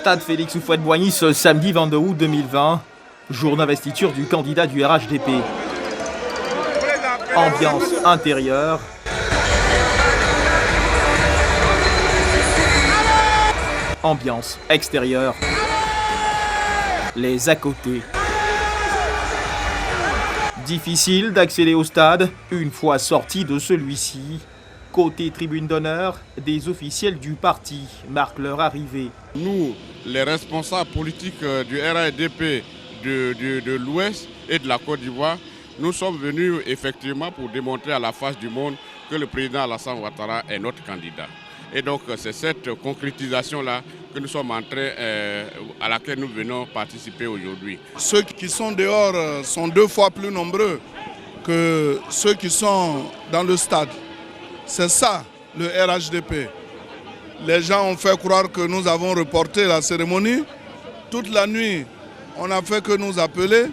Stade Félix Houphouët-Boigny ce samedi 22 août 2020, jour d'investiture du candidat du RHDP. Ambiance intérieure. Ambiance extérieure. Les à côté. Difficile d'accéder au stade une fois sorti de celui-ci. Côté tribune d'honneur, des officiels du parti marquent leur arrivée. Nous, les responsables politiques du RHDP de l'Ouest et de la Côte d'Ivoire, nous sommes venus effectivement pour démontrer à la face du monde que le président Alassane Ouattara est notre candidat. Et donc c'est cette concrétisation-là que nous sommes en train, à laquelle nous venons participer aujourd'hui. Ceux qui sont dehors sont 2 fois plus nombreux que ceux qui sont dans le stade. C'est ça le RHDP. Les gens ont fait croire que nous avons reporté la cérémonie. Toute la nuit, on n'a fait que nous appeler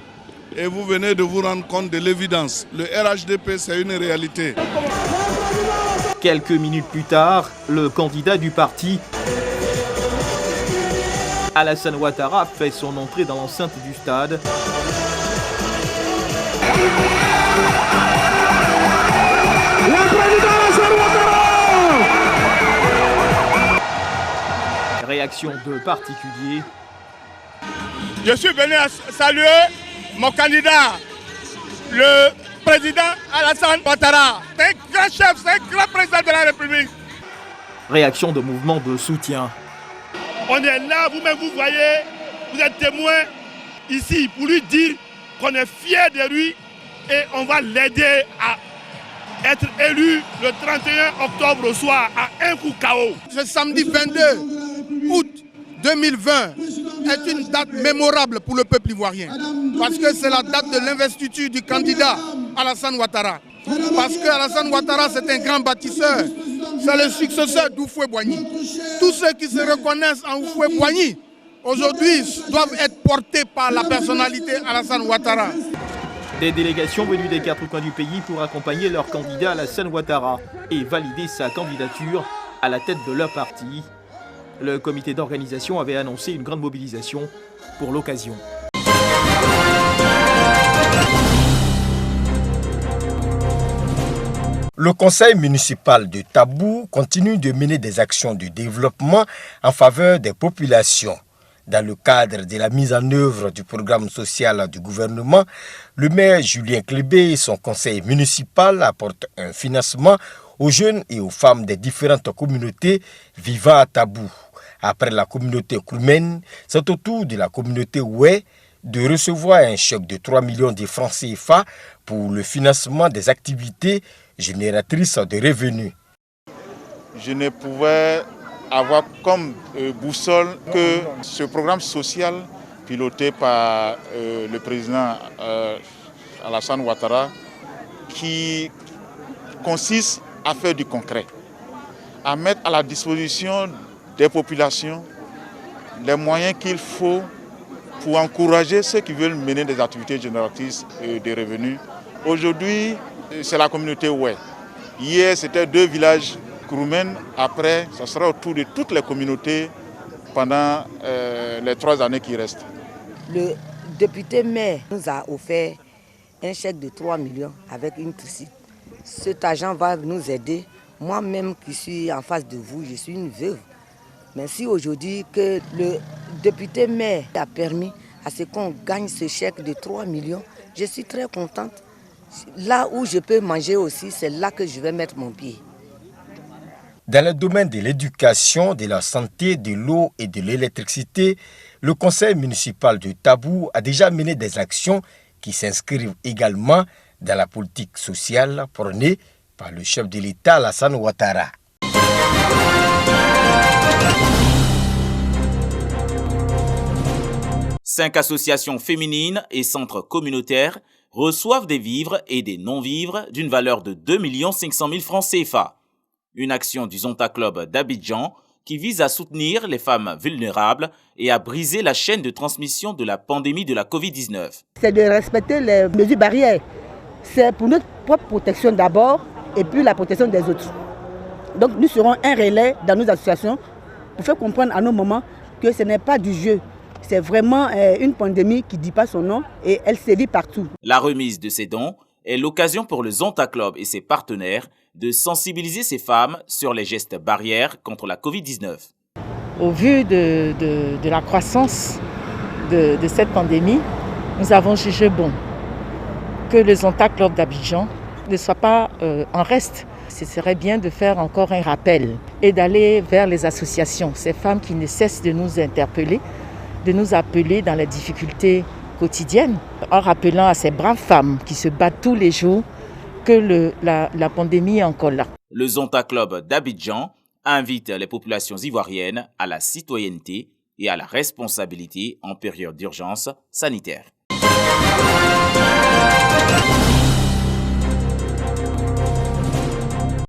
et vous venez de vous rendre compte de l'évidence. Le RHDP, c'est une réalité. Quelques minutes plus tard, le candidat du parti, Alassane Ouattara, fait son entrée dans l'enceinte du stade. Réaction de particuliers. Je suis venu saluer mon candidat, le président Alassane Ouattara. C'est un grand chef, c'est un grand président de la République. Réaction de mouvement de soutien. On est là, vous-même vous voyez, vous êtes témoin ici pour lui dire qu'on est fiers de lui et on va l'aider à être élu le 31 octobre au soir à un coup KO. Ce samedi 22 août 2020 est une date mémorable pour le peuple ivoirien. Parce que c'est la date de l'investiture du candidat Alassane Ouattara. Parce que Alassane Ouattara, c'est un grand bâtisseur. C'est le successeur d'Houphouët-Boigny. Tous ceux qui se reconnaissent en Houphouët-Boigny, aujourd'hui, doivent être portés par la personnalité Alassane Ouattara. Des délégations venues des 4 coins du pays pour accompagner leur candidat Alassane Ouattara et valider sa candidature à la tête de leur parti. Le comité d'organisation avait annoncé une grande mobilisation pour l'occasion. Le conseil municipal de Tabou continue de mener des actions de développement en faveur des populations. Dans le cadre de la mise en œuvre du programme social du gouvernement, le maire Julien Clébé et son conseil municipal apportent un financement aux jeunes et aux femmes des différentes communautés vivant à Tabou. Après la communauté Koumen, c'est au tour de la communauté Oué de recevoir un chèque de 3 millions de francs CFA pour le financement des activités génératrices de revenus. Je ne pouvais avoir comme boussole que ce programme social piloté par le président Alassane Ouattara qui consiste à faire du concret, à mettre à la disposition des populations les moyens qu'il faut pour encourager ceux qui veulent mener des activités génératrices de revenus. Aujourd'hui, c'est la communauté Oué. Hier, c'était 2 villages Koumen. Après, ça sera autour de toutes les communautés pendant les 3 années qui restent. Le député maire nous a offert un chèque de 3 millions avec une tricycle. Cet argent va nous aider. Moi-même qui suis en face de vous, je suis une veuve. Mais si aujourd'hui que le député maire a permis à ce qu'on gagne ce chèque de 3 millions, je suis très contente. Là où je peux manger aussi, c'est là que je vais mettre mon pied. Dans le domaine de l'éducation, de la santé, de l'eau et de l'électricité, le conseil municipal de Tabou a déjà mené des actions qui s'inscrivent également dans la politique sociale prônée par le chef de l'État Alassane Ouattara. Cinq associations féminines et centres communautaires reçoivent des vivres et des non-vivres d'une valeur de 2 500 000 francs CFA. Une action du Zonta Club d'Abidjan qui vise à soutenir les femmes vulnérables et à briser la chaîne de transmission de la pandémie de la Covid-19. C'est de respecter les mesures barrières. C'est pour notre propre protection d'abord et puis la protection des autres. Donc nous serons un relais dans nos associations pour faire comprendre à nos mamans que ce n'est pas du jeu. C'est vraiment une pandémie qui ne dit pas son nom et elle sévit partout. La remise de ces dons est l'occasion pour le Zonta Club et ses partenaires de sensibiliser ces femmes sur les gestes barrières contre la Covid-19. Au vu de la croissance de cette pandémie, nous avons jugé bon que le Zonta Club d'Abidjan ne soit pas en reste. Ce serait bien de faire encore un rappel et d'aller vers les associations, ces femmes qui ne cessent de nous interpeller, de nous appeler dans les difficultés quotidiennes, en rappelant à ces braves femmes qui se battent tous les jours que la pandémie est encore là. Le Zonta Club d'Abidjan invite les populations ivoiriennes à la citoyenneté et à la responsabilité en période d'urgence sanitaire.